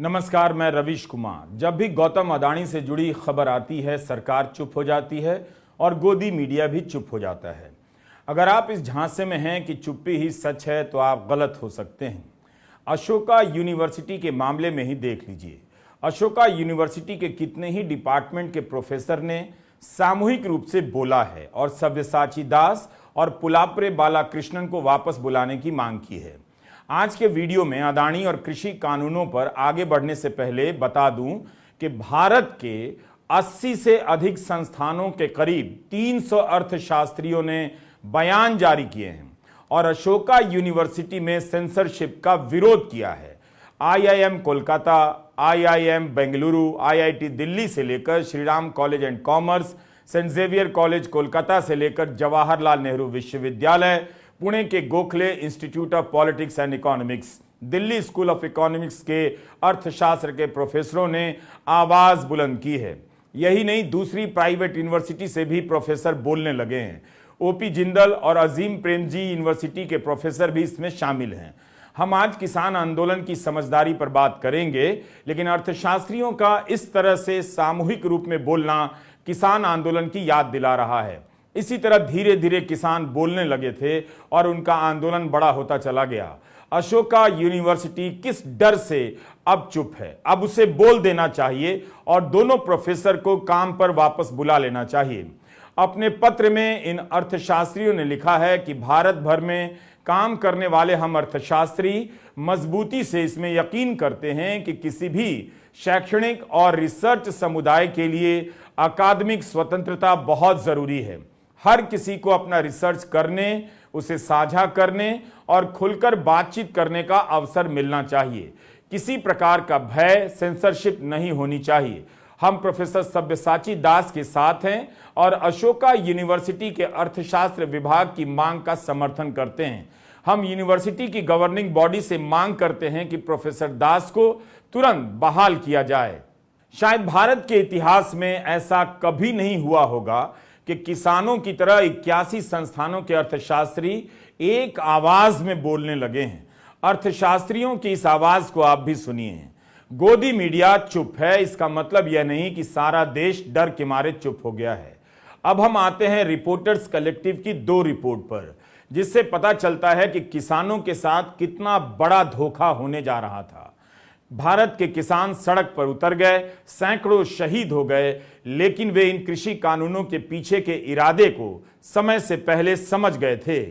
नमस्कार, मैं रवीश कुमार। जब भी गौतम अडानी से जुड़ी खबर आती है, सरकार चुप हो जाती है और गोदी मीडिया भी चुप हो जाता है। अगर आप इस झांसे में हैं कि चुप्पी ही सच है तो आप गलत हो सकते हैं। अशोका यूनिवर्सिटी के मामले में ही देख लीजिए। अशोका यूनिवर्सिटी के कितने ही डिपार्टमेंट के प्रोफेसर ने सामूहिक रूप से बोला है और सव्यसाची दास और पुलाप्रे बालाकृष्णन को वापस बुलाने की मांग की है। आज के वीडियो में अडानी और कृषि कानूनों पर आगे बढ़ने से पहले बता दूं कि भारत के 80 से अधिक संस्थानों के करीब 300 अर्थशास्त्रियों ने बयान जारी किए हैं और अशोका यूनिवर्सिटी में सेंसरशिप का विरोध किया है। IIM Kolkata, IIM Bengaluru, IIT Delhi से लेकर Shriram college and commerce, saint Xavier college Kolkata से लेकर जवाहरलाल नेहरू विश्वविद्यालय, पुणे के Gokhale institute of politics and economics, Delhi school of economics के अर्थशास्त्र के प्रोफेसरों ने आवाज बुलंद की है। यही नहीं, दूसरी प्राइवेट यूनिवर्सिटी से भी प्रोफेसर बोलने लगे हैं। OP जिंदल और अजीम प्रेमजी यूनिवर्सिटी के प्रोफेसर भी इसमें शामिल हैं। हम आज किसान आंदोलन की समझदारी पर बात करेंगे, लेकिन अर्थशास्त्रियों का इस तरह से सामूहिक रूप में बोलना किसान आंदोलन की याद दिला रहा है। इसी तरह धीरे धीरे किसान बोलने लगे थे और उनका आंदोलन बड़ा होता चला गया। अशोका यूनिवर्सिटी किस डर से अब चुप है? अब उसे बोल देना चाहिए और दोनों प्रोफेसर को काम पर वापस बुला लेना चाहिए। अपने पत्र में इन अर्थशास्त्रियों ने लिखा है कि भारत भर में काम करने वाले हम अर्थशास्त्री मजबूती से इसमें यकीन करते हैं कि किसी भी शैक्षणिक और रिसर्च समुदाय के लिए अकादमिक स्वतंत्रता बहुत जरूरी है। हर किसी को अपना रिसर्च करने, उसे साझा करने और खुलकर बातचीत करने का अवसर मिलना चाहिए। किसी प्रकार का भय, सेंसरशिप नहीं होनी चाहिए। हम प्रोफेसर सव्यसाची दास के साथ हैं और अशोका यूनिवर्सिटी के अर्थशास्त्र विभाग की मांग का समर्थन करते हैं। हम यूनिवर्सिटी की गवर्निंग बॉडी से मांग करते हैं कि प्रोफेसर दास को तुरंत बहाल किया जाए। शायद भारत के इतिहास में ऐसा कभी नहीं हुआ होगा कि किसानों की तरह 81 संस्थानों के अर्थशास्त्री एक आवाज में बोलने लगे हैं। अर्थशास्त्रियों की इस आवाज को आप भी सुनिए। गोदी मीडिया चुप है, इसका मतलब यह नहीं कि सारा देश डर के मारे चुप हो गया है। अब हम आते हैं रिपोर्टर्स कलेक्टिव की 2 रिपोर्ट पर, जिससे पता चलता है कि किसानों के साथ कितना बड़ा धोखा होने जा रहा था। भारत के किसान सड़क पर उतर गए, सैकड़ों शहीद हो गए, लेकिन वे इन कृषि कानूनों के पीछे के इरादे को समय से पहले समझ गए थे।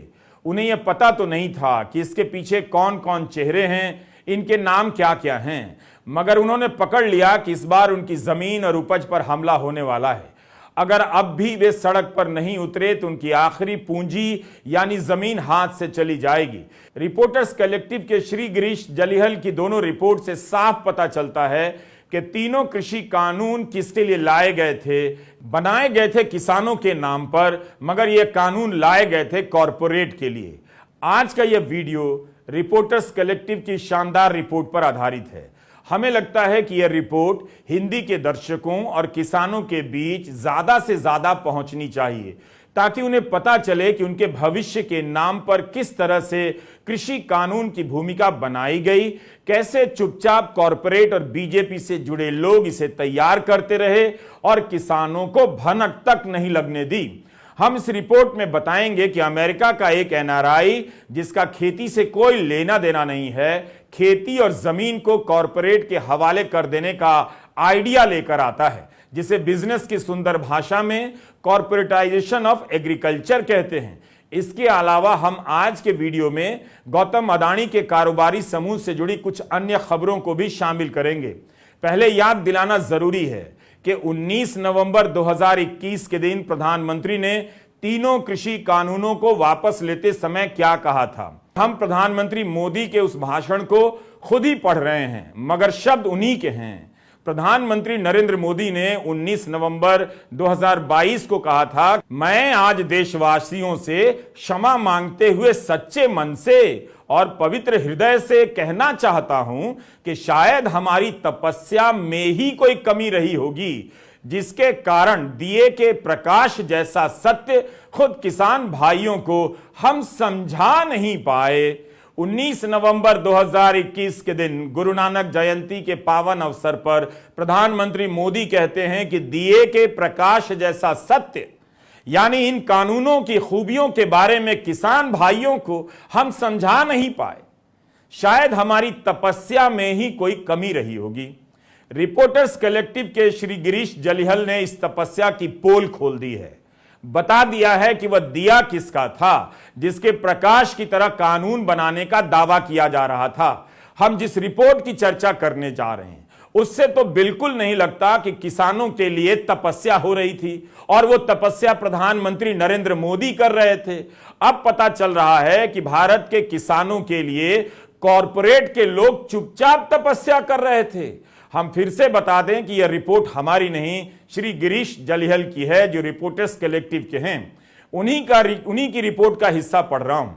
उन्हें यह पता तो नहीं था कि इसके पीछे कौन कौन चेहरे हैं, इनके नाम क्या क्या हैं, मगर उन्होंने पकड़ लिया कि इस बार उनकी जमीन और उपज पर हमला होने वाला है। अगर अब भी वे सड़क पर नहीं उतरे तो उनकी आखिरी पूंजी यानी जमीन हाथ से चली जाएगी। रिपोर्टर्स कलेक्टिव के श्री गिरीश जलिहल की दोनों रिपोर्ट से साफ पता चलता है कि तीनों कृषि कानून किसके लिए लाए गए थे। बनाए गए थे किसानों के नाम पर, मगर यह कानून लाए गए थे कॉरपोरेट के लिए। आज का यह वीडियो रिपोर्टर्स कलेक्टिव की शानदार रिपोर्ट पर आधारित है। हमें लगता है कि यह रिपोर्ट हिंदी के दर्शकों और किसानों के बीच ज्यादा से ज्यादा पहुंचनी चाहिए, ताकि उन्हें पता चले कि उनके भविष्य के नाम पर किस तरह से कृषि कानून की भूमिका बनाई गई, कैसे चुपचाप कॉरपोरेट और बीजेपी से जुड़े लोग इसे तैयार करते रहे और किसानों को भनक तक नहीं लगने दी। हम इस रिपोर्ट में बताएंगे कि अमेरिका का एक NRI, जिसका खेती से कोई लेना देना नहीं है, खेती और जमीन को कॉरपोरेट के हवाले कर देने का आइडिया लेकर आता है, जिसे बिजनेस की सुंदर भाषा में कॉरपोरेटाइजेशन ऑफ एग्रीकल्चर कहते हैं। इसके अलावा हम आज के वीडियो में गौतम अडानी के कारोबारी समूह से जुड़ी कुछ अन्य खबरों को भी शामिल करेंगे। पहले याद दिलाना जरूरी है कि 19 नवंबर 2021 के दिन प्रधानमंत्री ने तीनों कृषि कानूनों को वापस लेते समय क्या कहा था। हम प्रधानमंत्री मोदी के उस भाषण को खुद ही पढ़ रहे हैं, मगर शब्द उन्हीं के हैं। प्रधानमंत्री नरेंद्र मोदी ने 19 नवंबर 2022 को कहा था, मैं आज देशवासियों से क्षमा मांगते हुए सच्चे मन से और पवित्र हृदय से कहना चाहता हूं कि शायद हमारी तपस्या में ही कोई कमी रही होगी, जिसके कारण दिए के प्रकाश जैसा सत्य खुद किसान भाइयों को हम समझा नहीं पाए। 19 नवंबर 2021 के दिन गुरु नानक जयंती के पावन अवसर पर प्रधानमंत्री मोदी कहते हैं कि दिए के प्रकाश जैसा सत्य, यानी इन कानूनों की खूबियों के बारे में किसान भाइयों को हम समझा नहीं पाए। शायद हमारी तपस्या में ही कोई कमी रही होगी। रिपोर्टर्स कलेक्टिव के श्री गिरीश जलिहल ने इस तपस्या की पोल खोल दी है, बता दिया है कि वह दिया किसका था जिसके प्रकाश की तरह कानून बनाने का दावा किया जा रहा था। हम जिस रिपोर्ट की चर्चा करने जा रहे हैं उससे तो बिल्कुल नहीं लगता कि किसानों के लिए तपस्या हो रही थी और वो तपस्या प्रधानमंत्री नरेंद्र मोदी कर रहे थे। अब पता चल रहा है कि भारत के किसानों के लिए कॉरपोरेट के लोग चुपचाप तपस्या कर रहे थे। हम फिर से बता दें कि यह रिपोर्ट हमारी नहीं, श्री गिरीश जलिहल की है, जो रिपोर्टर्स कलेक्टिव के हैं। उन्हीं की रिपोर्ट का हिस्सा पढ़ रहा हूं।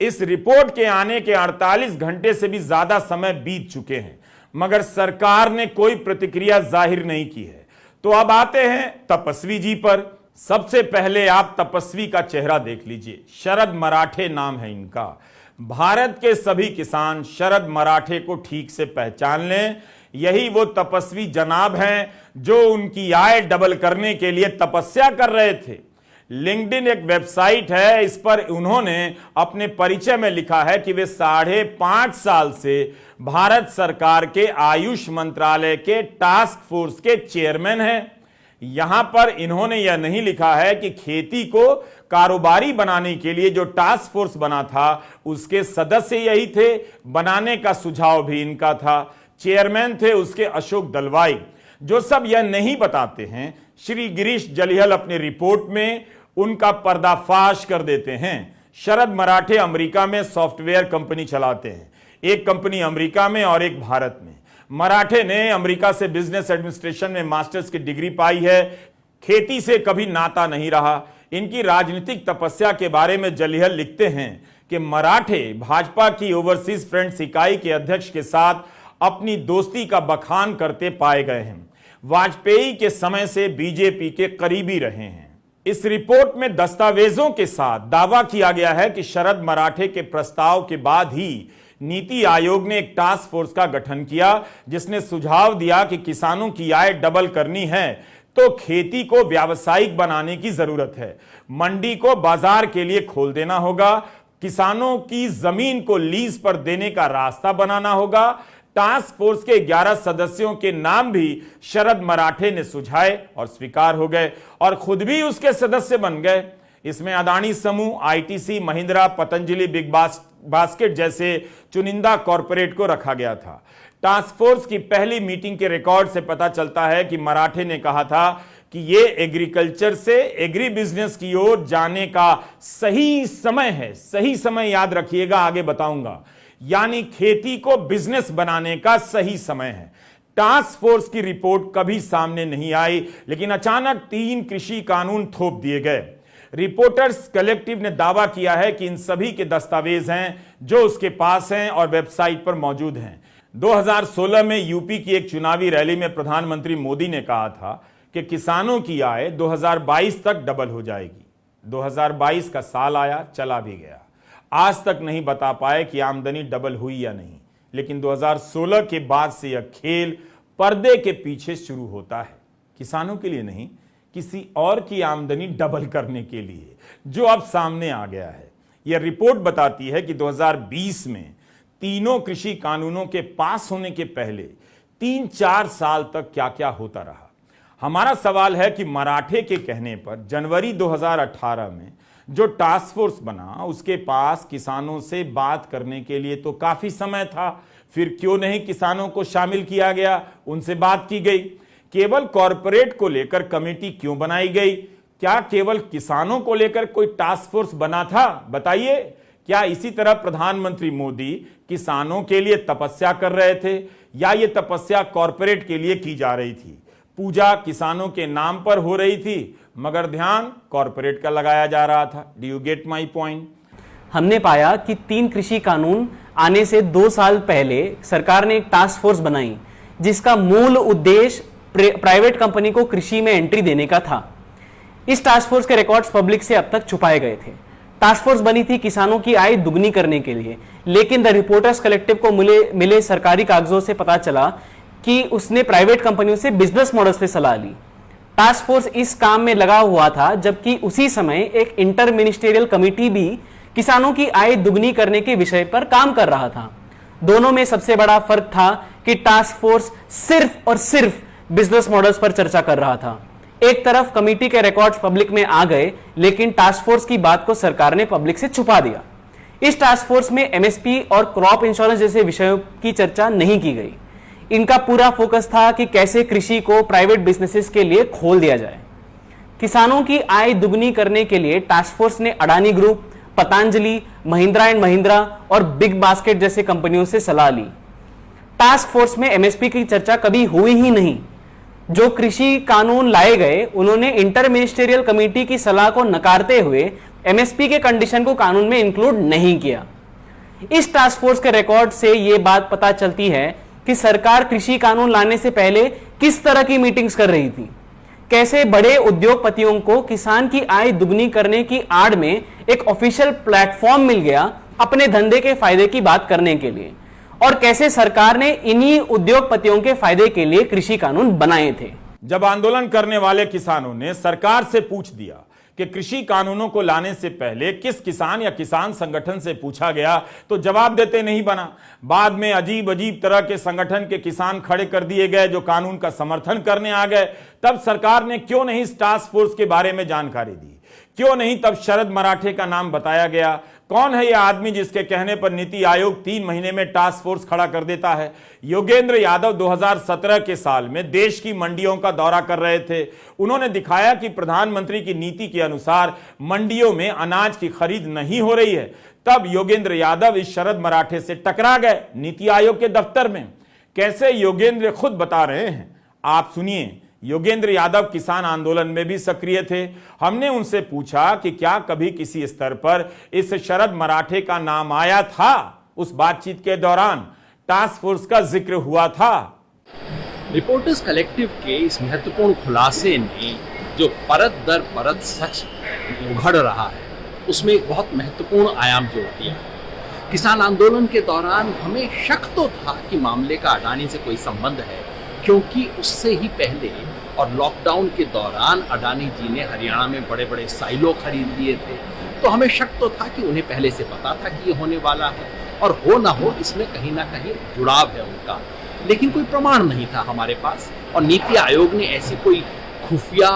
इस रिपोर्ट के आने के 48 घंटे से भी ज्यादा समय बीत चुके हैं, मगर सरकार ने कोई प्रतिक्रिया जाहिर नहीं की है। तो अब आते हैं तपस्वी जी पर। सबसे पहले आप तपस्वी का चेहरा देख लीजिए। शरद मराठे नाम है इनका। भारत के सभी किसान शरद मराठे को ठीक से पहचान लें। यही वो तपस्वी जनाब हैं जो उनकी आय डबल करने के लिए तपस्या कर रहे थे। लिंक्डइन एक वेबसाइट है, इस पर उन्होंने अपने परिचय में लिखा है कि वे 5.5 साल से भारत सरकार के आयुष मंत्रालय के टास्क फोर्स के चेयरमैन हैं। यहां पर इन्होंने यह नहीं लिखा है कि खेती को कारोबारी बनाने के लिए जो टास्क फोर्स बना था उसके सदस्य यही थे, बनाने का सुझाव भी इनका था। चेयरमैन थे उसके अशोक दलवाई। जो सब यह नहीं बताते हैं, श्री गिरीश जलिहल अपनी रिपोर्ट में उनका पर्दाफाश कर देते हैं। शरद मराठे अमेरिका में सॉफ्टवेयर कंपनी चलाते हैं, एक कंपनी अमेरिका में और एक भारत में। मराठे ने अमेरिका से बिजनेस एडमिनिस्ट्रेशन में मास्टर्स की डिग्री पाई है। खेती से कभी नाता नहीं रहा। इनकी राजनीतिक तपस्या के बारे में जलिहल लिखते हैं कि मराठे भाजपा की ओवरसीज फ्रेंड्स इकाई के अध्यक्ष के साथ अपनी दोस्ती का बखान करते पाए गए हैं। वाजपेयी के समय से बीजेपी के करीबी रहे हैं। इस रिपोर्ट में दस्तावेजों के साथ दावा किया गया है कि शरद मराठे के प्रस्ताव के बाद ही नीति आयोग ने एक टास्क फोर्स का गठन किया, जिसने सुझाव दिया कि किसानों की आय डबल करनी है तो खेती को व्यावसायिक बनाने की जरूरत है। मंडी को बाजार के लिए खोल देना होगा। किसानों की जमीन को लीज पर देने का रास्ता बनाना होगा। टास्क फोर्स के 11 सदस्यों के नाम भी शरद मराठे ने सुझाए और स्वीकार हो गए और खुद भी उसके सदस्य बन गए। इसमें अदानी समूह, ITC, Mahindra, Patanjali, big basket जैसे चुनिंदा कॉरपोरेट को रखा गया था। टास्क फोर्स की पहली मीटिंग के रिकॉर्ड से पता चलता है कि मराठे ने कहा था कि ये एग्रीकल्चर से एग्री बिजनेस की ओर जाने का सही समय है। सही समय याद रखिएगा, आगे बताऊंगा। यानी खेती को बिजनेस बनाने का सही समय है। टास्क फोर्स की रिपोर्ट कभी सामने नहीं आई, लेकिन अचानक 3 कृषि कानून थोप दिए गए। रिपोर्टर्स कलेक्टिव ने दावा किया है कि इन सभी के दस्तावेज हैं जो उसके पास हैं और वेबसाइट पर मौजूद हैं। 2016 में यूपी की एक चुनावी रैली में प्रधानमंत्री मोदी ने कहा था कि किसानों की आय 2022 तक डबल हो जाएगी। 2022 का साल आया, चला भी गया। आज तक नहीं बता पाए कि आमदनी डबल हुई या नहीं, लेकिन 2016 के बाद से यह खेल पर्दे के पीछे शुरू होता है। किसानों के लिए नहीं, किसी और की आमदनी डबल करने के लिए, जो अब सामने आ गया है। यह रिपोर्ट बताती है कि 2020 में तीनों कृषि कानूनों के पास होने के पहले 3-4 साल तक क्या क्या होता रहा। हमारा सवाल है कि मराठे के कहने पर जनवरी 2018 में जो टास्क फोर्स बना, उसके पास किसानों से बात करने के लिए तो काफी समय था। फिर क्यों नहीं किसानों को शामिल किया गया, उनसे बात की गई? केवल कॉरपोरेट को लेकर कमेटी क्यों बनाई गई? क्या केवल किसानों को लेकर कोई टास्क फोर्स बना था? बताइए। क्या इसी तरह प्रधानमंत्री मोदी किसानों के लिए तपस्या कर रहे थे या ये तपस्या कॉरपोरेट के लिए की जा रही थी? पूजा किसानों के नाम पर हो रही थी, मगर ध्यान कॉरपोरेट का लगाया जा रहा था। Do you get my point? हमने पाया कि 3 कृषि कानून आने से 2 साल पहले सरकार ने एक टास्क फोर्स बनाई, जिसका मूल उद्देश्य प्राइवेट कंपनी को कृषि में एंट्री देने का था। इस टास्क फोर्स के रिकॉर्ड्स पब्लिक से अब तक छुपाए गए थे। टास्क फोर्स बनी थी किसानों की आय दुगनी करने के लिए, लेकिन द रिपोर्टर्स कलेक्टिव को मिले सरकारी कागजों से पता चला कि उसने प्राइवेट कंपनियों से बिजनेस मॉडल्स पे सलाह ली। टास्क फोर्स इस काम में लगा हुआ था, जबकि उसी समय एक इंटर मिनिस्टेरियल कमिटी भी किसानों की आय दुगनी करने के विषय पर काम कर रहा था। दोनों में सबसे बड़ा फर्क था कि टास्क फोर्स सिर्फ और सिर्फ बिजनेस मॉडल्स पर चर्चा कर रहा था। एक तरफ कमेटी के रिकॉर्ड्स पब्लिक में आ गए, लेकिन टास्क फोर्स की बात को सरकार ने पब्लिक से छुपा दिया। इस टास्क फोर्स में एमएसपी और क्रॉप इंश्योरेंस जैसे विषयों की चर्चा नहीं की गई। इनका पूरा फोकस था कि कैसे कृषि को प्राइवेट बिजनेसेस के लिए खोल दिया जाए। किसानों की आय दुगनी करने के लिए टास्क फोर्स ने अडानी ग्रुप, पतंजलि, महिंद्रा एंड महिंद्रा और बिग बास्केट जैसे कंपनियों से सलाह ली। टास्क फोर्स में एमएसपी की चर्चा कभी हुई ही नहीं। जो कृषि कानून लाए गए, उन्होंने इंटर मिनिस्टेरियल कमेटी की सलाह को नकारते हुए एमएसपी के कंडीशन को कानून में इंक्लूड नहीं किया। इस टास्क फोर्स के रिकॉर्ड से यह बात पता चलती है कि सरकार कृषि कानून लाने से पहले किस तरह की मीटिंग्स कर रही थी, कैसे बड़े उद्योगपतियों को किसान की आय दुगनी करने की आड़ में एक ऑफिशियल प्लेटफॉर्म मिल गया अपने धंधे के फायदे की बात करने के लिए, और कैसे सरकार ने इन्हीं उद्योगपतियों के फायदे के लिए कृषि कानून बनाए थे। जब आंदोलन करने वाले किसानों ने सरकार से पूछ दिया कि कृषि कानूनों को लाने से पहले किस किसान या किसान संगठन से पूछा गया, तो जवाब देते नहीं बना। बाद में अजीब अजीब तरह के संगठन के किसान खड़े कर दिए गए जो कानून का समर्थन करने आ गए। तब सरकार ने क्यों नहीं इस टास्क फोर्स के बारे में जानकारी दी? क्यों नहीं तब शरद मराठे का नाम बताया गया? कौन है यह आदमी जिसके कहने पर नीति आयोग 3 महीने में टास्क फोर्स खड़ा कर देता है? योगेंद्र यादव 2017 के साल में देश की मंडियों का दौरा कर रहे थे। उन्होंने दिखाया कि प्रधानमंत्री की नीति के अनुसार मंडियों में अनाज की खरीद नहीं हो रही है। तब योगेंद्र यादव इस शरद मराठे से टकरा गए नीति आयोग के दफ्तर में। कैसे योगेंद्र खुद बता रहे हैं, आप सुनिए। योगेंद्र यादव किसान आंदोलन में भी सक्रिय थे। हमने उनसे पूछा कि क्या कभी किसी स्तर पर इस शरद मराठे का नाम आया था? उस बातचीत के दौरान टास्क फोर्स का जिक्र हुआ था। रिपोर्टर्स कलेक्टिव के इस महत्वपूर्ण खुलासे ने जो परत दर परत सच उघड़ रहा है, उसमें एक बहुत महत्वपूर्ण आयाम जोड़ दिया। किसान आंदोलन के दौरान हमें शक तो था कि मामले का अडानी से कोई संबंध है, क्योंकि उससे ही पहले और लॉकडाउन के दौरान अडानी जी ने हरियाणा में बड़े बड़े साइलो खरीद लिए थे। तो हमें शक तो था कि उन्हें पहले से पता था कि ये होने वाला है, और हो ना हो इसमें कहीं ना कहीं जुड़ाव है उनका। लेकिन कोई प्रमाण नहीं था हमारे पास, और नीति आयोग ने ऐसी कोई खुफिया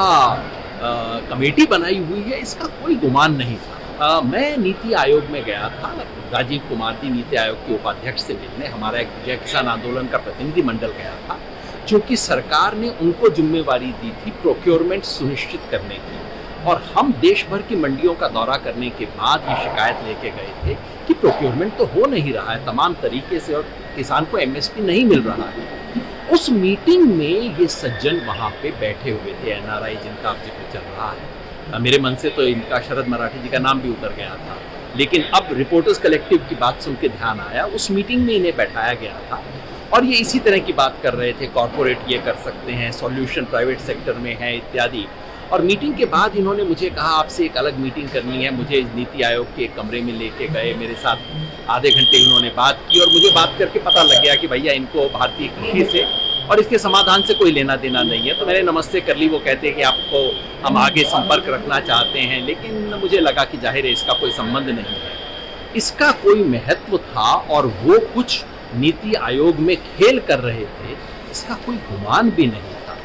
कमेटी बनाई हुई है, इसका कोई गुमान नहीं था। मैं नीति आयोग में गया था, राजीव कुमार जी नीति आयोग के उपाध्यक्ष से मिलने। हमारा एक जय किसान आंदोलन का प्रतिनिधि मंडल गया था, क्योंकि सरकार ने उनको जिम्मेवारी दी थी प्रोक्योरमेंट सुनिश्चित करने की। और हम देश भर की मंडियों का दौरा करने के बाद ये शिकायत लेके गए थे कि प्रोक्योरमेंट तो हो नहीं रहा है तमाम तरीके से, और किसान को एमएसपी नहीं मिल रहा है। उस मीटिंग में ये सज्जन वहाँ पे बैठे हुए थे, एनआरआई जिनका अब जिक्र चल रहा है। मेरे मन से तो इनका शरद मराठे जी का नाम भी उतर गया था, लेकिन अब रिपोर्टर्स कलेक्टिव की बात सुन के ध्यान आया। उस मीटिंग में इन्हें बैठाया गया था और ये इसी तरह की बात कर रहे थे, कॉर्पोरेट ये कर सकते हैं, सॉल्यूशन प्राइवेट सेक्टर में है इत्यादि। और मीटिंग के बाद इन्होंने मुझे कहा आपसे एक अलग मीटिंग करनी है। मुझे नीति आयोग के एक कमरे में लेके गए, मेरे साथ आधे घंटे उन्होंने बात की, और मुझे बात करके पता लग गया कि भैया इनको भारतीय कृषि से और इसके समाधान से कोई लेना देना नहीं है। तो मैंने नमस्ते कर ली। वो कहते हैं कि आपको हम आगे संपर्क रखना चाहते हैं, लेकिन मुझे लगा कि जाहिर है इसका कोई संबंध नहीं है, इसका कोई महत्व था और वो कुछ नीति आयोग में खेल कर रहे थे, इसका कोई गुमान भी नहीं था।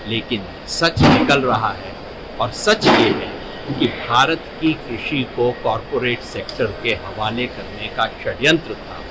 लेकिन सच निकल रहा है, और सच ये है कि भारत की कृषि को कॉर्पोरेट सेक्टर के हवाले करने का षड्यंत्र था,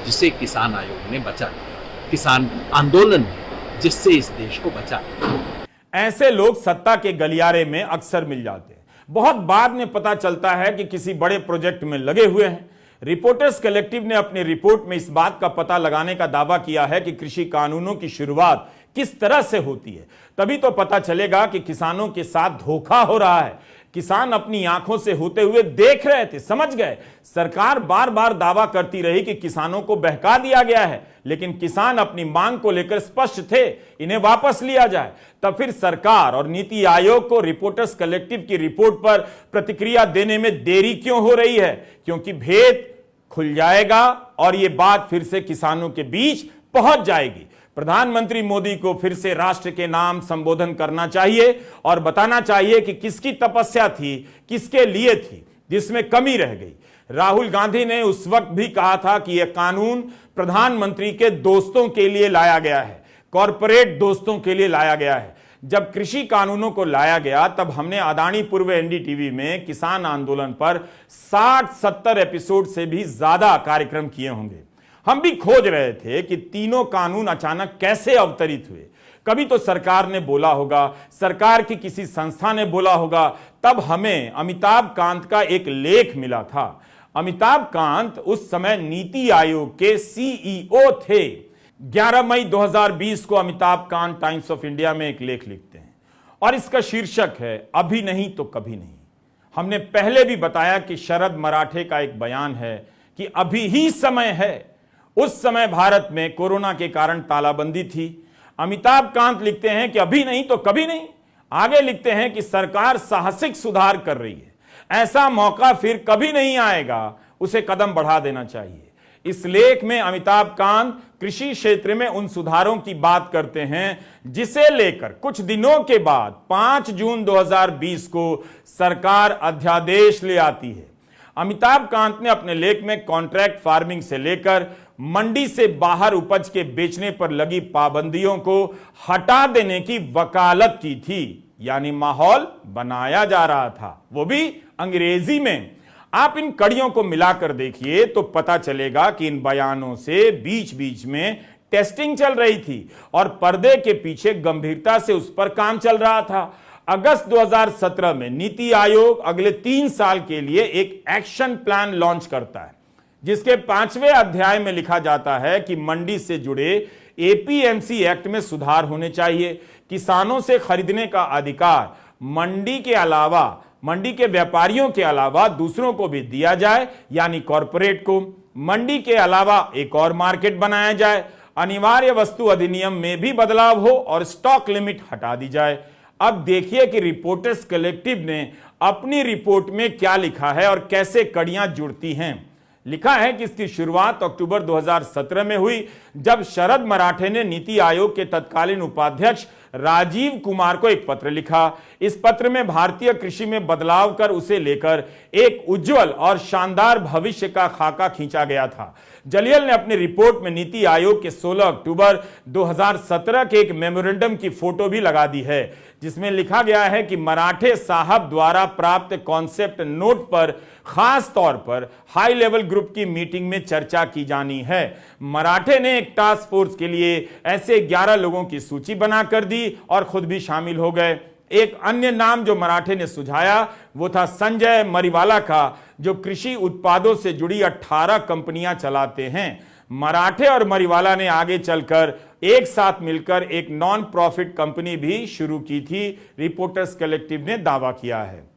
जिसे किसान आयोग ने बचा लिया, किसान आंदोलन ने जिससे इस देश को बचा लिया। ऐसे लोग सत्ता के गलियारे में अक्सर मिल जाते हैं। बहुत बाद में पता चलता है कि किसी बड़े प्रोजेक्ट में लगे हुए हैं। रिपोर्टर्स कलेक्टिव ने अपनी रिपोर्ट में इस बात का पता लगाने का दावा किया है कि कृषि कानूनों की शुरुआत किस तरह से होती है। तभी तो पता चलेगा कि किसानों के साथ धोखा हो रहा है। किसान अपनी आंखों से होते हुए देख रहे थे, समझ गए। सरकार बार बार दावा करती रही कि किसानों को बहका दिया गया है, लेकिन किसान अपनी मांग को लेकर स्पष्ट थे, इन्हें वापस लिया जाए। तब फिर सरकार और नीति आयोग को रिपोर्टर्स कलेक्टिव की रिपोर्ट पर प्रतिक्रिया देने में देरी क्यों हो रही है? क्योंकि भेद खुल जाएगा और ये बात फिर से किसानों के बीच पहुंच जाएगी। प्रधानमंत्री मोदी को फिर से राष्ट्र के नाम संबोधन करना चाहिए और बताना चाहिए कि किसकी तपस्या थी, किसके लिए थी, जिसमें कमी रह गई। राहुल गांधी ने उस वक्त भी कहा था कि यह कानून प्रधानमंत्री के दोस्तों के लिए लाया गया है, कॉरपोरेट दोस्तों के लिए लाया गया है। जब कृषि कानूनों को लाया गया तब हमने अदानी पूर्व एनडीटीवी में किसान आंदोलन पर 60-70 एपिसोड से भी ज्यादा कार्यक्रम किए होंगे। हम भी खोज रहे थे कि तीनों कानून अचानक कैसे अवतरित हुए। कभी तो सरकार ने बोला होगा, सरकार की किसी संस्था ने बोला होगा। तब हमें अमिताभ कांत का एक लेख मिला था। अमिताभ कांत उस समय नीति आयोग के सीईओ थे। 11 मई 2020 को Amitabh Kant times of India में एक लेख लिखते हैं और इसका शीर्षक है अभी नहीं तो कभी नहीं। हमने पहले भी बताया कि शरद मराठे का एक बयान है कि अभी ही समय है। उस समय भारत में कोरोना के कारण तालाबंदी थी। अमिताभ कांत लिखते हैं कि अभी नहीं तो कभी नहीं। आगे लिखते हैं कि सरकार साहसिक सुधार कर रही है, ऐसा मौका फिर कभी नहीं आएगा, उसे कदम बढ़ा देना चाहिए। इस लेख में अमिताभ कांत कृषि क्षेत्र में उन सुधारों की बात करते हैं जिसे लेकर कुछ दिनों के बाद 5 जून 2020 को सरकार अध्यादेश ले आती है। अमिताभ कांत ने अपने लेख में कॉन्ट्रैक्ट फार्मिंग से लेकर मंडी से बाहर उपज के बेचने पर लगी पाबंदियों को हटा देने की वकालत की थी, यानी माहौल बनाया जा रहा था, वो भी अंग्रेजी में। आप इन कड़ियों को मिलाकर देखिए तो पता चलेगा कि इन बयानों से बीच बीच में टेस्टिंग चल रही थी और पर्दे के पीछे गंभीरता से उस पर काम चल रहा था। अगस्त 2017 में नीति आयोग अगले 3 साल के लिए एक एक्शन प्लान लॉन्च करता है, जिसके 5वें अध्याय में लिखा जाता है कि मंडी से जुड़े एपीएमसी एक्ट में सुधार होने चाहिए। किसानों से खरीदने का अधिकार मंडी के व्यापारियों के अलावा दूसरों को भी दिया जाए, यानी कॉरपोरेट को। मंडी के अलावा एक और मार्केट बनाया जाए। अनिवार्य वस्तु अधिनियम में भी बदलाव हो और स्टॉक लिमिट हटा दी जाए। अब देखिए कि रिपोर्टर्स कलेक्टिव ने अपनी रिपोर्ट में क्या लिखा है और कैसे कड़ियां जुड़ती हैं। लिखा है कि इसकी शुरुआत अक्टूबर 2017 में हुई, जब शरद मराठे ने नीति आयोग के तत्कालीन उपाध्यक्ष राजीव कुमार को एक पत्र लिखा। इस पत्र में भारतीय कृषि में बदलाव कर उसे लेकर एक उज्जवल और शानदार भविष्य का खाका खींचा गया था। जलियल ने अपनी रिपोर्ट में नीति आयोग के 16 अक्टूबर 2017 के एक मेमोरेंडम की फोटो भी लगा दी है, जिसमें लिखा गया है कि मराठे साहब द्वारा प्राप्त कॉन्सेप्ट नोट पर खास तौर पर हाई लेवल ग्रुप की मीटिंग में चर्चा की जानी है। मराठे ने एक टास्क फोर्स के लिए ऐसे 11 लोगों की सूची बनाकर दी और खुद भी शामिल हो गए। एक अन्य नाम जो मराठे ने सुझाया वो था संजय मरीवाला का, जो कृषि उत्पादों से जुड़ी 18 कंपनियां चलाते हैं। मराठे और मरीवाला ने आगे चलकर एक साथ मिलकर एक नॉन प्रॉफिट कंपनी भी शुरू की थी, रिपोर्टर्स कलेक्टिव ने दावा किया है।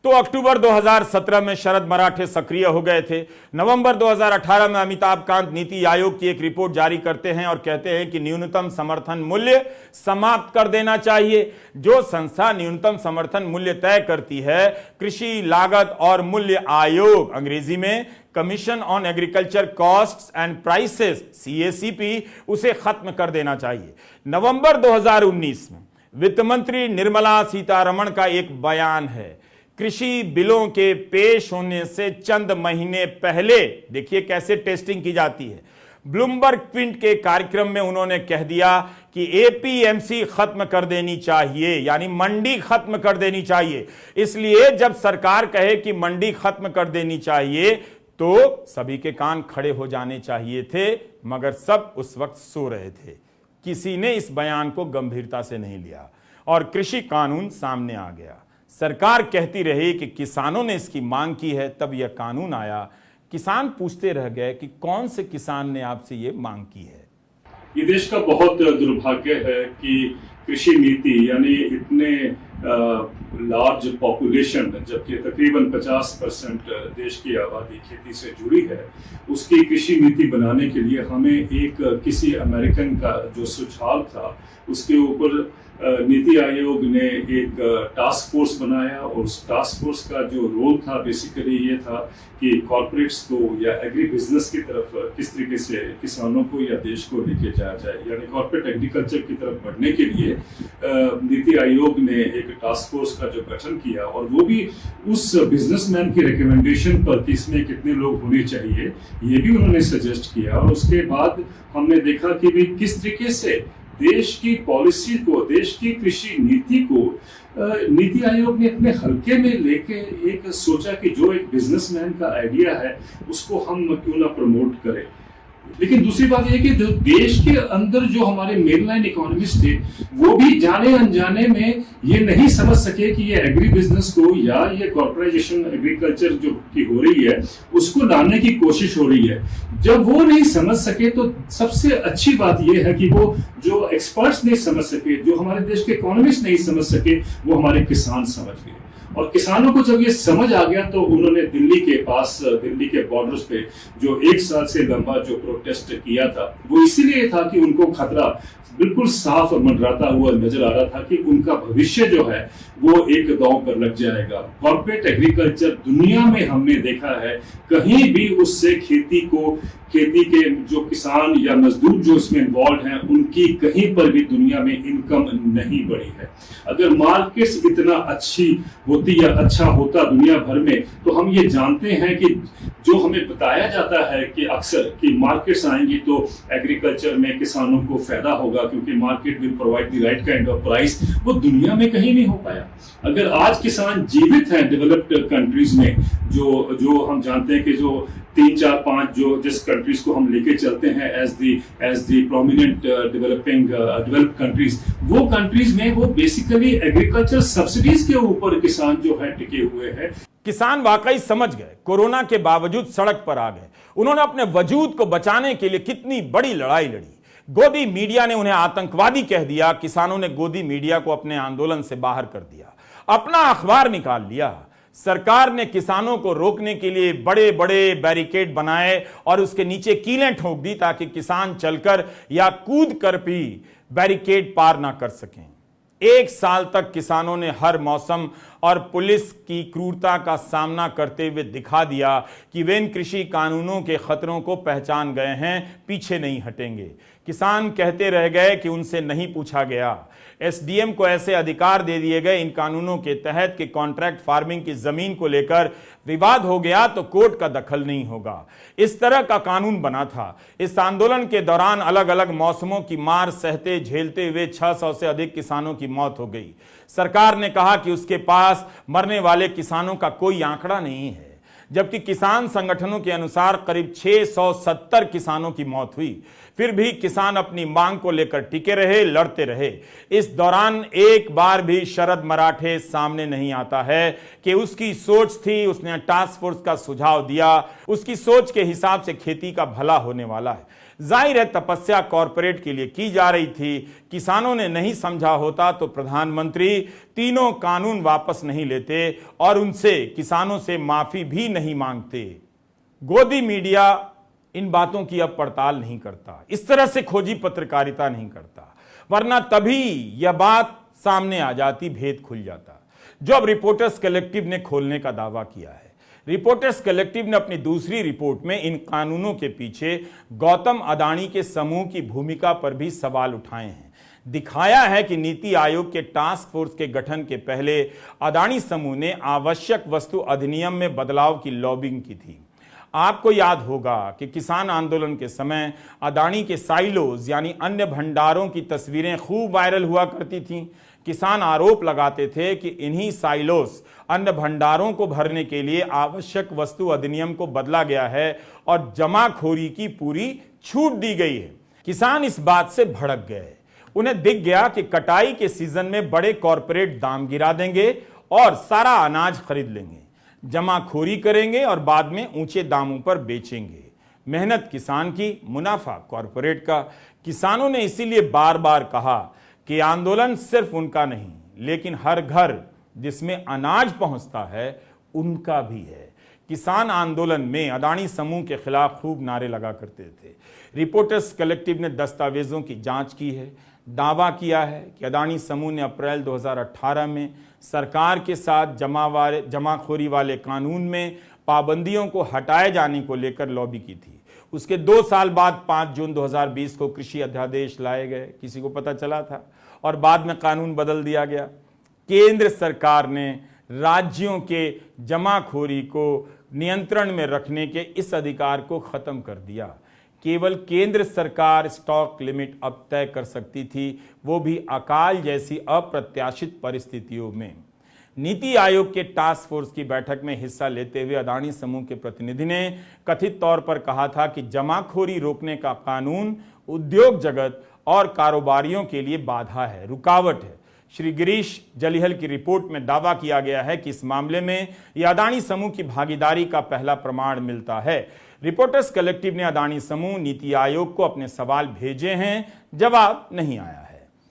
तो अक्टूबर 2017 में शरद मराठे सक्रिय हो गए थे। नवंबर 2018 में अमिताभ कांत नीति आयोग की एक रिपोर्ट जारी करते हैं और कहते हैं कि न्यूनतम समर्थन मूल्य समाप्त कर देना चाहिए। जो संस्था न्यूनतम समर्थन मूल्य तय करती है, कृषि लागत और मूल्य आयोग, अंग्रेजी में commission on agriculture costs and prices, CACP, उसे खत्म कर देना चाहिए। नवंबर 2019 में वित्त मंत्री निर्मला सीतारमण का एक बयान है। कृषि बिलों के पेश होने से चंद महीने पहले देखिए कैसे टेस्टिंग की जाती है। ब्लूमबर्ग प्रिंट के कार्यक्रम में उन्होंने कह दिया कि एपीएमसी खत्म कर देनी चाहिए, यानी मंडी खत्म कर देनी चाहिए। इसलिए जब सरकार कहे कि मंडी खत्म कर देनी चाहिए तो सभी के कान खड़े हो जाने चाहिए थे, मगर सब उस वक्त सो रहे थे। किसी ने इस बयान को गंभीरता से नहीं लिया और कृषि कानून सामने आ गया। सरकार कहती रही कि किसानों ने इसकी मांग की है, तब यह कानून आया। किसान पूछते रह गए कि कौन से किसान ने आपसे ये मांग की है। ये देश का बहुत दुर्भाग्य है कि कृषि नीति, यानी इतने लार्ज पॉपुलेशन, जबकि तकरीबन 50% देश की आबादी खेती से जुड़ी है, उसकी कृषि नीति बनाने के लिए हमें किसी अमेरिकन का जो सुझाव था उसके ऊपर नीति आयोग ने एक टास्क फोर्स बनाया और उस टास्क फोर्स का जो रोल था बेसिकली ये था कि कॉर्पोरेट्स को या एग्री बिजनेस की तरफ किस तरीके से किसानों को या देश को लेके जाया जाए, यानी कॉर्पोरेट एग्रीकल्चर की तरफ बढ़ने के लिए नीति आयोग ने एक टास्क फोर्स का जो गठन किया और वो भी उस बिजनेसमैन की रिकमेंडेशन पर कि इसमें कितने लोग होने चाहिए ये भी उन्होंने सजेस्ट किया। और उसके बाद हमने देखा कि भी किस तरीके से देश की पॉलिसी को, देश की कृषि नीति को नीति आयोग ने अपने हल्के में लेके एक सोचा कि जो एक बिजनेसमैन का आइडिया है उसको हम क्यों ना प्रमोट करें। लेकिन दूसरी बात यह कि देश के अंदर जो हमारे मेनलाइन इकोनॉमिस्ट थे वो भी जाने अनजाने में ये नहीं समझ सके कि ये एग्री बिजनेस को या ये कॉर्पोरेटाइजेशन एग्रीकल्चर जो की हो रही है उसको लाने की कोशिश हो रही है। जब वो नहीं समझ सके तो सबसे अच्छी बात यह है कि वो जो एक्सपर्ट्स नहीं समझ सके, जो हमारे देश के इकोनॉमिस्ट नहीं समझ सके, वो हमारे किसान समझ गए। और किसानों को जब ये समझ आ गया तो उन्होंने दिल्ली के पास, दिल्ली के बॉर्डर्स पे जो 1 साल से लंबा जो प्रोटेस्ट किया था वो इसीलिए था कि उनको खतरा बिल्कुल साफ मंडराता हुआ नजर आ रहा था कि उनका भविष्य जो है वो एक दांव पर लग जाएगा। कॉर्पोरेट एग्रीकल्चर दुनिया में हमने देखा है कहीं भी उससे खेती के जो किसान या मजदूर जो इसमें इन्वॉल्व हैं उनकी कहीं पर भी दुनिया में इनकम नहीं बढ़ी है। अगर मार्केट्स इतना अच्छी होती या अच्छा होता दुनिया भर में तो हम ये जानते हैं कि जो हमें बताया जाता है कि अक्सर कि मार्केट्स आएंगी तो एग्रीकल्चर में किसानों को फायदा होगा क्योंकि market will provide the right kind of price, वो दुनिया में कहीं नहीं हो पाया। अगर आज किसान जीवित हैं डेवलप्ड कंट्रीज में, जो हम जानते हैं कि जो 3, 4, 5 जो जिस कंट्रीज को हम लेके चलते हैं as the prominent developed countries, वो कंट्रीज में वो बेसिकली एग्रीकल्चर सब्सिडीज के ऊपर किसान जो है टिके हुए हैं। किसान वाकई समझ गए, कोरोना के बावजूद सड़क पर आ गए। उन्होंने अपने वजूद को बचाने के लिए कितनी बड़ी लड़ाई लड़ी। गोदी मीडिया ने उन्हें आतंकवादी कह दिया, किसानों ने गोदी मीडिया को अपने आंदोलन से बाहर कर दिया, अपना अखबार निकाल लिया। सरकार ने किसानों को रोकने के लिए बड़े बड़े बैरिकेड बनाए और उसके नीचे कीलें ठोक दी ताकि किसान चलकर या कूद कर भी बैरिकेड पार ना कर सकें। 1 साल तक किसानों ने हर मौसम और पुलिस की क्रूरता का सामना करते हुए दिखा दिया कि वे इन कृषि कानूनों के खतरों को पहचान गए हैं, पीछे नहीं हटेंगे। किसान कहते रह गए कि उनसे नहीं पूछा गया। एसडीएम को ऐसे अधिकार दे दिए गए इन कानूनों के तहत कि कॉन्ट्रैक्ट फार्मिंग की जमीन को लेकर विवाद हो गया तो कोर्ट का दखल नहीं होगा। इस तरह का कानून बना था। इस आंदोलन के दौरान अलग अलग मौसमों की मार सहते झेलते हुए 600 से अधिक किसानों की मौत हो गई। सरकार ने कहा कि उसके पास मरने वाले किसानों का कोई आंकड़ा नहीं है, जबकि किसान संगठनों के अनुसार करीब 670 किसानों की मौत हुई। फिर भी किसान अपनी मांग को लेकर टिके रहे, लड़ते रहे। इस दौरान एक बार भी शरद मराठे सामने नहीं आता है कि उसकी सोच थी, उसने टास्क फोर्स का सुझाव दिया, उसकी सोच के हिसाब से खेती का भला होने वाला है। जाहिर है तपस्या कॉरपोरेट के लिए की जा रही थी। किसानों ने नहीं समझा होता तो प्रधानमंत्री तीनों कानून वापस नहीं लेते और उनसे किसानों से माफी भी नहीं मांगते। गोदी मीडिया इन बातों की अब पड़ताल नहीं करता, इस तरह से खोजी पत्रकारिता नहीं करता, वरना तभी यह बात सामने आ जाती, भेद खुल जाता, जो अब रिपोर्टर्स कलेक्टिव ने खोलने का दावा किया है। रिपोर्टर्स कलेक्टिव ने अपनी दूसरी रिपोर्ट में इन कानूनों के पीछे गौतम अडानी के समूह की भूमिका पर भी सवाल उठाए हैं। दिखाया है कि नीति आयोग के टास्क फोर्स के गठन के पहले अडानी समूह ने आवश्यक वस्तु अधिनियम में बदलाव की लॉबिंग की थी। आपको याद होगा कि किसान आंदोलन के समय अडानी के साइलोज यानी अन्य भंडारों की तस्वीरें खूब वायरल हुआ करती थीं। किसान आरोप लगाते थे कि इन्हीं साइलोस अन्न भंडारों को भरने के लिए आवश्यक वस्तु अधिनियम को बदला गया है और जमाखोरी की पूरी छूट दी गई है। किसान इस बात से भड़क गए। उन्हें दिख गया कि कटाई के सीजन में बड़े कॉरपोरेट दाम गिरा देंगे और सारा अनाज खरीद लेंगे, जमाखोरी करेंगे और बाद में ऊंचे दामों पर बेचेंगे। मेहनत किसान की, मुनाफा कॉरपोरेट का। किसानों ने इसीलिए बार बार कहा कि आंदोलन सिर्फ उनका नहीं, लेकिन हर घर जिसमें अनाज पहुंचता है उनका भी है। किसान आंदोलन में अडानी समूह के खिलाफ खूब नारे लगा करते थे। रिपोर्टर्स कलेक्टिव ने दस्तावेजों की जांच की है। दावा किया है कि अदानी समूह ने अप्रैल 2018 में सरकार के साथ जमाखोरी वाले कानून में पाबंदियों को हटाए जाने को लेकर लॉबी की थी। उसके 2 साल बाद 5 जून 2020 को कृषि अध्यादेश लाए गए, किसी को पता चला था, और बाद में कानून बदल दिया गया। केंद्र सरकार ने राज्यों के जमाखोरी को नियंत्रण में रखने के इस अधिकार को खत्म कर दिया। केवल केंद्र सरकार स्टॉक लिमिट अब तय कर सकती थी, वो भी अकाल जैसी अप्रत्याशित परिस्थितियों में। नीति आयोग के टास्क फोर्स की बैठक में हिस्सा लेते हुए अदानी समूह के प्रतिनिधि ने कथित तौर पर कहा था कि जमाखोरी रोकने का कानून उद्योग जगत और कारोबारियों के लिए बाधा है, रुकावट है। श्री गिरीश जलिहल की रिपोर्ट में दावा किया गया है कि इस मामले में यह अदानी समूह की भागीदारी का पहला प्रमाण मिलता है। रिपोर्टर्स कलेक्टिव ने अदानी समूह नीति आयोग को अपने सवाल भेजे हैं, जवाब नहीं आया है।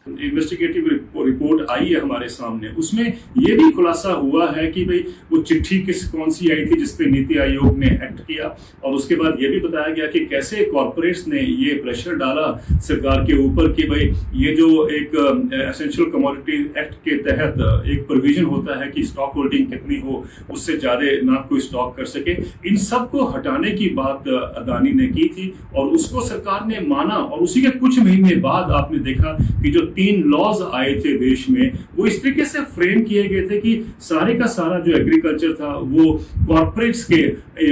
इन्वेस्टिगेटिव रिपोर्ट आई है हमारे सामने, उसमें यह भी खुलासा हुआ है कि भाई वो चिट्ठी कौन सी आई थी जिसपे नीति आयोग ने एक्ट किया, और उसके बाद ये भी बताया गया कि कैसे कॉर्पोरेट्स ने ये प्रेशर डाला सरकार के ऊपर कि भाई ये जो एक एसेंशियल कमोडिटी एक्ट के तहत एक प्रोविजन होता है कि स्टॉक होल्डिंग कितनी हो, उससे ज्यादा ना कोई स्टॉक कर सके, इन सब को हटाने की बात अदानी ने की थी और उसको सरकार ने माना। और उसी के कुछ महीने बाद आपने देखा कि जो 3 लॉज आए थे देश में, वो इस तरीके से फ्रेम किए गए थे कि सारे का सारा जो एग्रीकल्चर था वो कॉर्पोरेट्स के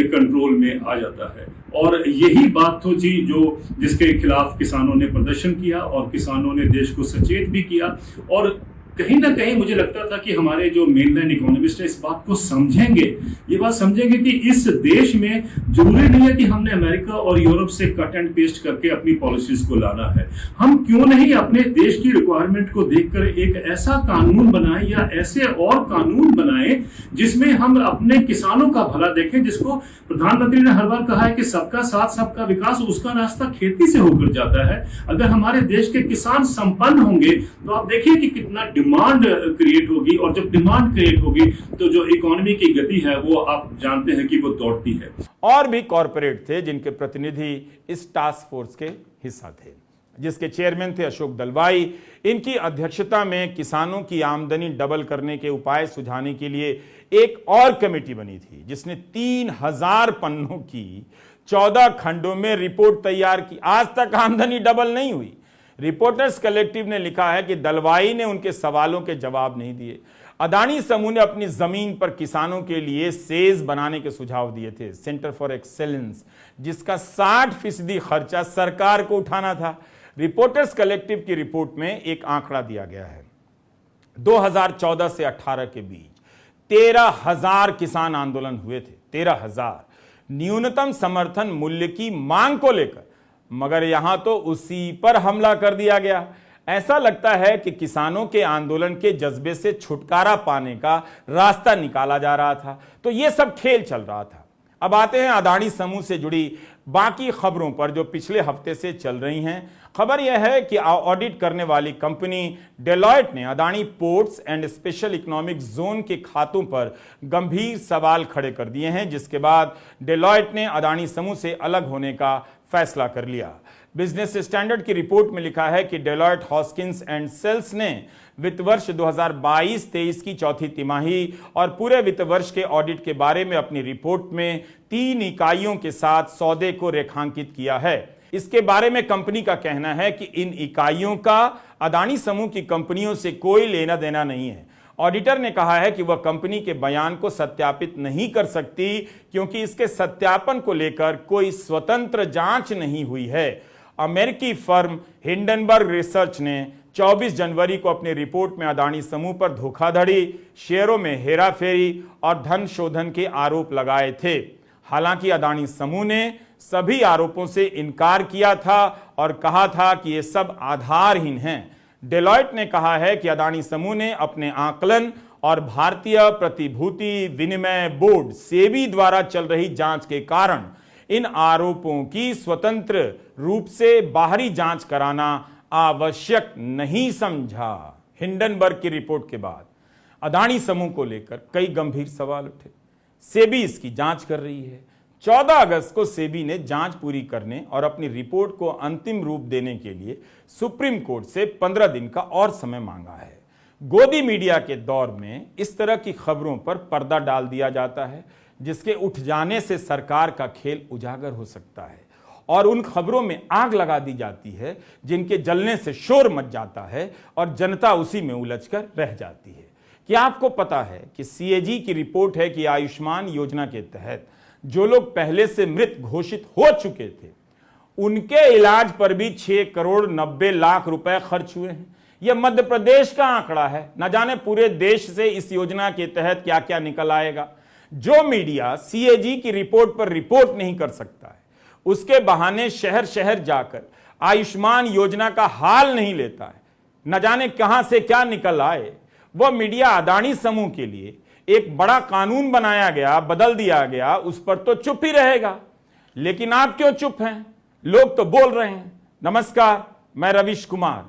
कंट्रोल में आ जाता है। और यही बात तो जी जो जिसके खिलाफ किसानों ने प्रदर्शन किया और किसानों ने देश को सचेत भी किया। और कहीं ना कहीं मुझे लगता था कि हमारे जो मेनलाइन इकोनॉमिस्ट है इस बात को समझेंगे, ये बात समझेंगे कि इस देश में जरूरी नहीं है कि हमने अमेरिका और यूरोप से कट एंड पेस्ट करके अपनी पॉलिसीज को लाना है। हम क्यों नहीं अपने देश की रिक्वायरमेंट को देखकर एक ऐसा कानून बनाए या ऐसे और कानून बनाए जिसमें हम अपने किसानों का भला देखें, जिसको प्रधानमंत्री ने हर बार कहा है कि सबका साथ सबका विकास, उसका रास्ता खेती से होकर जाता है। अगर हमारे देश के किसान संपन्न होंगे तो आप देखिए कि कितना डिमांड क्रिएट होगी, और जब डिमांड क्रिएट होगी तो जो इकोनॉमी की गति है वो आप जानते हैं कि वो दौड़ती है। और भी कॉरपोरेट थे जिनके प्रतिनिधि इस टास्क फोर्स के हिस्सा थे, जिसके चेयरमैन थे अशोक दलवाई। इनकी अध्यक्षता में किसानों की आमदनी डबल करने के उपाय सुझाने के लिए एक और कमेटी बनी थी, जिसने 3000 पन्नों की 14 खंडों में रिपोर्ट तैयार की। आज तक आमदनी डबल नहीं हुई। रिपोर्टर्स कलेक्टिव ने लिखा है कि दलवाई ने उनके सवालों के जवाब नहीं दिए। अदानी समूह ने अपनी जमीन पर किसानों के लिए सेज बनाने के सुझाव दिए थे, सेंटर फॉर एक्सेलेंस, जिसका 60% खर्चा सरकार को उठाना था। रिपोर्टर्स कलेक्टिव की रिपोर्ट में एक आंकड़ा दिया गया है। 2014 से 18 के बीच 13,000 किसान आंदोलन हुए थे, 13,000 न्यूनतम समर्थन मूल्य की मांग को लेकर, मगर यहां तो उसी पर हमला कर दिया गया। ऐसा लगता है कि किसानों के आंदोलन के जज्बे से छुटकारा पाने का रास्ता निकाला जा रहा था। तो यह सब खेल चल रहा था। अब आते हैं अदानी समूह से जुड़ी बाकी खबरों पर जो पिछले हफ्ते से चल रही हैं। खबर यह है कि ऑडिट करने वाली कंपनी डेलॉयट ने Adani ports and special economic zone के खातों पर गंभीर सवाल खड़े कर दिए हैं, जिसके बाद डेलॉयट ने अदानी समूह से अलग होने का फैसला कर लिया। बिजनेस स्टैंडर्ड की रिपोर्ट में लिखा है कि डेलॉयट हॉस्किंस एंड सेल्स ने वित्त वर्ष 2022-23 की चौथी तिमाही और पूरे वित्त वर्ष के ऑडिट के बारे में अपनी रिपोर्ट में 3 इकाइयों के साथ सौदे को रेखांकित किया है। इसके बारे में कंपनी का कहना है कि इन इकाइयों का अदानी समूह की कंपनियों से कोई लेना देना नहीं है। ऑडिटर ने कहा है कि वह कंपनी के बयान को सत्यापित नहीं कर सकती क्योंकि इसके सत्यापन को लेकर कोई स्वतंत्र जांच नहीं हुई है। अमेरिकी फर्म हिंडनबर्ग रिसर्च ने 24 जनवरी को अपनी रिपोर्ट में अदानी समूह पर धोखाधड़ी, शेयरों में हेराफेरी और धन शोधन के आरोप लगाए थे। हालांकि अदानी समूह ने सभी आरोपों से इनकार किया था और कहा था कि ये सब आधारहीन हैं। डेलॉयट ने कहा है कि अदानी समूह ने अपने आकलन और भारतीय प्रतिभूति विनिमय बोर्ड सेबी द्वारा चल रही जांच के कारण इन आरोपों की स्वतंत्र रूप से बाहरी जांच कराना आवश्यक नहीं समझा। हिंडनबर्ग की रिपोर्ट के बाद अदानी समूह को लेकर कई गंभीर सवाल उठे। सेबी इसकी जांच कर रही है, 14 अगस्त को सेबी ने जांच पूरी करने और अपनी रिपोर्ट को अंतिम रूप देने के लिए सुप्रीम कोर्ट से 15 दिन का और समय मांगा है। गोदी मीडिया के दौर में इस तरह की खबरों पर पर्दा डाल दिया जाता है जिसके उठ जाने से सरकार का खेल उजागर हो सकता है और उन खबरों में आग लगा दी जाती है जिनके जलने से शोर मच जाता है और जनता उसी में उलझकर रह जाती है। क्या आपको पता है कि सीएजी की रिपोर्ट है कि आयुष्मान योजना के तहत जो लोग पहले से मृत घोषित हो चुके थे उनके इलाज पर भी 6 करोड़ 90 लाख रुपए खर्च हुए हैं। यह मध्य प्रदेश का आंकड़ा है, न जाने पूरे देश से इस योजना के तहत क्या क्या निकल आएगा। जो मीडिया सीएजी की रिपोर्ट पर रिपोर्ट नहीं कर सकता है उसके बहाने शहर शहर जाकर आयुष्मान योजना का हाल नहीं लेता है, न जाने कहां से क्या निकल आए। वह मीडिया अदानी समूह के लिए एक बड़ा कानून बनाया गया, बदल दिया गया, उस पर तो चुप ही रहेगा। लेकिन आप क्यों चुप हैं? लोग तो बोल रहे हैं। नमस्कार, मैं रविश कुमार।